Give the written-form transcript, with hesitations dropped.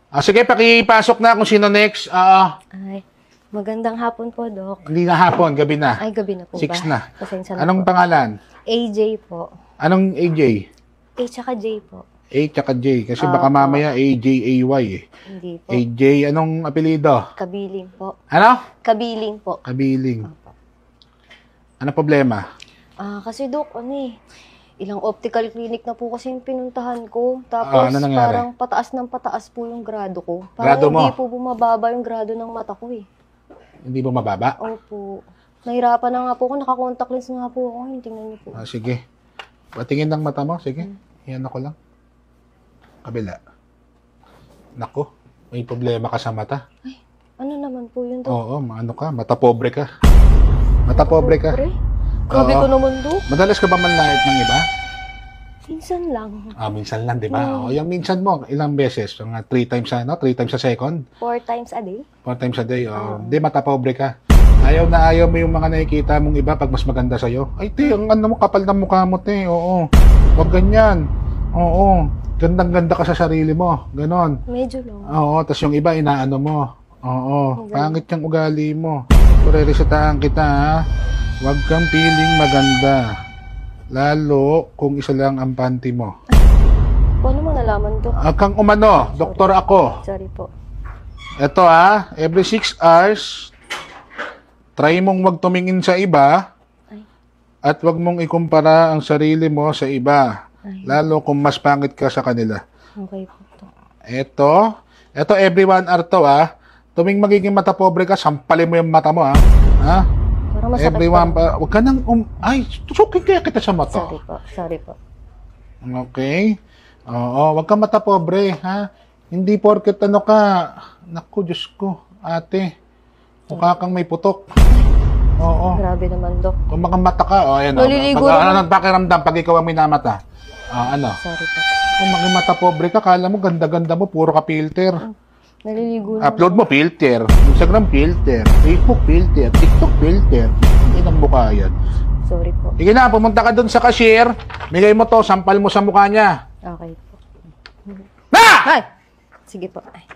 Sige, pakipasok na kung sino next. Ay, magandang hapon po, Doc. Hindi na hapon, gabi na. Ay, gabi na po 6 ba? na. Pasensya na Anong po. pangalan? AJ po. Anong AJ? A tsaka J po. A tsaka J. Kasi baka mamaya AJ-AY eh. Hindi po. AJ, anong apelido? Kabiling po. Ano? Kabiling po. Kabiling. Opo. Ano problema? Kasi Doc, ilang optical clinic na po kasi yung pinuntahan ko. Tapos ano nangyari? parang pataas ng pataas po yung grado ko. Grado Parang mo? hindi po bumababa yung grado ng mata ko eh. Hindi ba mababa? Opo. Nahirapan na nga po ako. Naka-contact lens nga po ako. Tingnan niyo po. Sige. Patingin ng mata mo. Sige. Yan ako lang. Kabila. Nako. May problema ka sa mata. Ay, ano naman po yun, Doc? Oo, ano ka? Mata pobre ka. Mata pobre ka. Pre? Grabe Oo. ko naman, Doc. Madalas ka ba manlait ng iba? Minsan lang. Minsan lang, di ba? Yung minsan mo, ilang beses? Mga 3 times 3 times a second? 4 times a day? 4 times a day. Di, mata pobre ka. Ayaw na ayaw mo yung mga nakikita mong iba pag mas maganda sa'yo. Ay, te, ang ano mo, kapal ng mukha mo, te. Oo. Huwag ganyan. Oo. Gandang-ganda ka sa sarili mo. Ganon. Medyo lang. Oo. Tapos yung iba, inaano mo. Oo. Pangit yung ugali mo. Re-resetahan kita, ha? Huwag kang feeling maganda. Lalo kung isa lang ang panty mo. Paano mo nalaman, Doc? Kang umano, doktor ako. Sorry po. Ito every 6 hours, try mong wag tumingin sa iba Ay. at wag mong ikumpara ang sarili mo sa iba. Ay. Lalo kung mas pangit ka sa kanila. Okay po, Doc. Ito every 1 hour to Tuming magiging mata pobre ka, sampalin mo yung mata mo ha. Parang masakit Everyone po. Wag ka nang ay, tusukin kaya kita sa mata. Sorry po. Sorry po. Okay? Oo, wag kang mata pobre, ha? Hindi porket ano ka. Naku, Diyos ko, ate. Mukha kang may putok. Oo. Grabe naman, Doc. Kung makamata ka, ayan. Naliligo Pag, naman. ano pakiramdam pag ikaw ang minamata? Ano? Sorry po. Kung maging mata pobre ka, kala mo ganda-ganda mo, puro ka filter. Naliligo naman. Upload mo filter, Instagram filter, Facebook filter, TikTok filter. Hindi nang mukha yan. Sorry po. Sige na, pumunta ka dun sa cashier, bigay mo to, sampal mo sa mukha niya. Okay po. Na! Ay! Sige po. Ay.